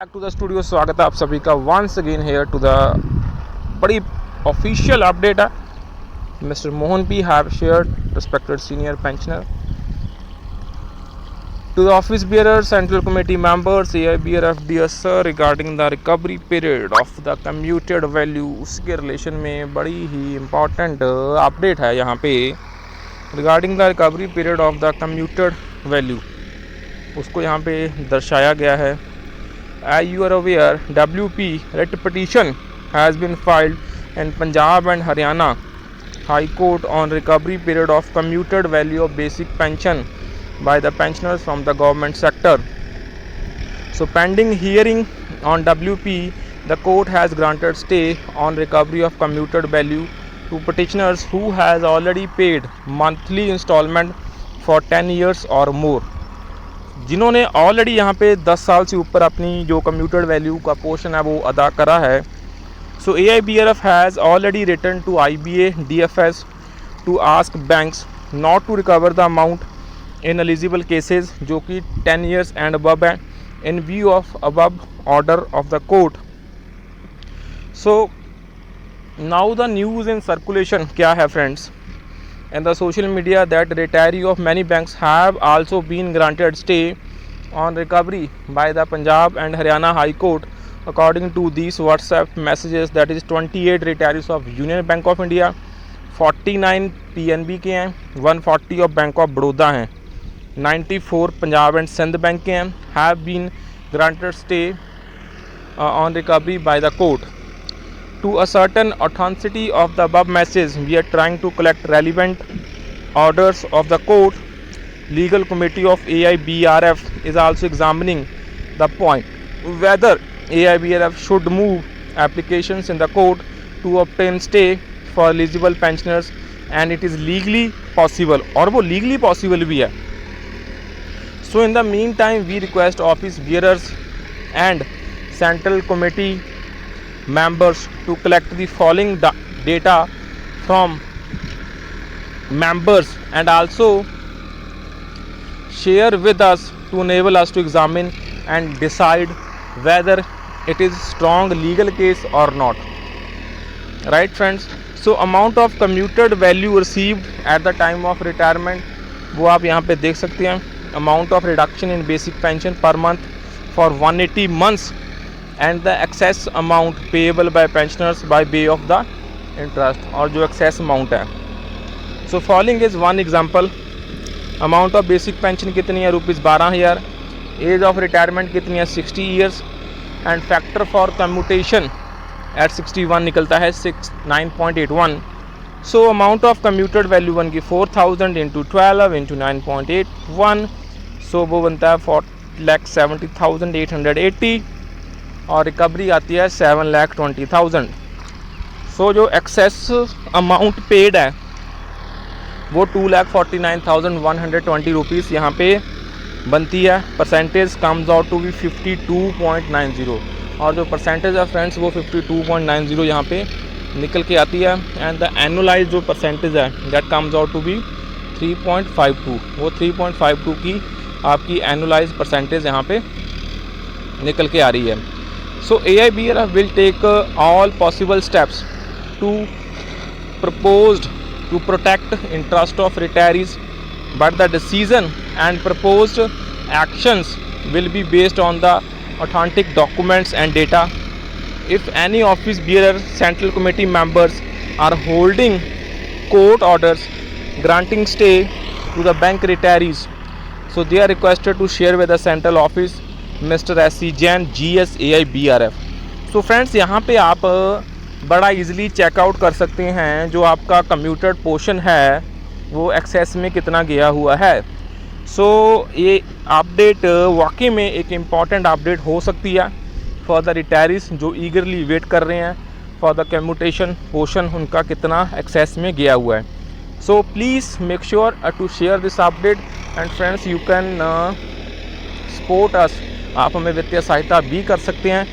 Back to the studio. स्वागत है आप सभी का once again here to the बड़ी ऑफिशियल अपडेट है। Mister Mohan P have shared respected senior pensioner to the office bearers, central committee members, AIBRF dear sir, regarding the recovery period of the commuted value। उसके relation में बड़ी ही important update है यहाँ पे regarding the recovery period of the commuted value. उसको यहाँ पे दर्शाया गया है। As you are aware, WP writ petition has been filed in Punjab and Haryana High Court on recovery period of commuted value of basic pension by the pensioners from the government sector. So pending hearing on WP, the court has granted stay on recovery of commuted value to petitioners who has already paid monthly installment for 10 years or more। जिन्होंने already यहाँ पे 10 साल से ऊपर अपनी जो commuted value का portion है वो अदा करा है। So AIBRF has already return to IBA DFS to ask banks not to recover the amount in eligible cases जो कि 10 years एंड अबव है in view of above order of the court. So now the news in circulation क्या है friends in the social media that retiree of many banks have also been granted stay on recovery by the Punjab and Haryana High Court according to these WhatsApp messages। that is 28 retirees of Union Bank of India, 49 PNB के हैं, 140 of Bank of Baroda हैं, 94 Punjab and Sindh Bank के हैं have been granted stay on recovery by the court। To ascertain authenticity of the above message, we are trying to collect relevant orders of the court. Legal committee of AIBRF is also examining the point whether AIBRF should move applications in the court to obtain stay for eligible pensioners, and it is legally possible और वो legally possible भी है। So in the meantime, we request office bearers and central committee members to collect the following data from members and also share with us to enable us to examine and decide whether it is strong legal case or not, right friends। so amount of commuted value received at the time of retirement वो आप यहाँ पे देख सकते हैं। amount of reduction in basic pension per month for 180 months and the excess amount payable by pensioners by way of the interest और जो excess amount है। so following is one example। amount of basic pension कितनी है ₹12,000। age of retirement कितनी है 60 years and factor for commutation at 61 निकलता है 9.81। so amount of commuted value बन गई 4,000 into 12 into 9.81। so वो बनता है 4,70,880 और रिकवरी आती है 7,20,000। सो जो एक्सेस अमाउंट पेड है वो 2,49,120 रुपीज़ यहाँ पे बनती है। Percentage comes out to be 52.90 और जो परसेंटेज है फ्रेंड्स वो 52.90 यहाँ पे निकल के आती है। एंड द एनुअलाइज जो परसेंटेज है that comes out to be 3.52। वो 3.52 की आपकी एनुअलाइज परसेंटेज यहाँ पे निकल के आ रही है। So AIBRF will take all possible steps to protect interest of retirees, but the decision and proposed actions will be based on the authentic documents and data। if any office bearer central committee members are holding court orders granting stay to the bank retirees, so they are requested to share with the central office mister SC Jain GS AIBRF। So friends यहाँ पे आप बड़ा easily checkout कर सकते हैं जो आपका commuted portion है वो एक्सेस में कितना गया हुआ है। सो ये अपडेट वाकई में एक इम्पॉर्टेंट अपडेट हो सकती है फॉर द रिटायरीज जो ईगरली वेट कर रहे हैं फॉर द कम्यूटेशन पोर्शन उनका कितना एक्सेस में गया हुआ है। So please make sure to share this update and friends you can support us. आप हमें वित्तीय सहायता भी कर सकते हैं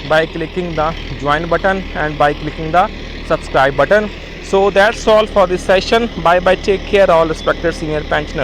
by clicking the join button and by clicking the subscribe button. So that's all for this session. Bye bye, take care all respected senior pensioners.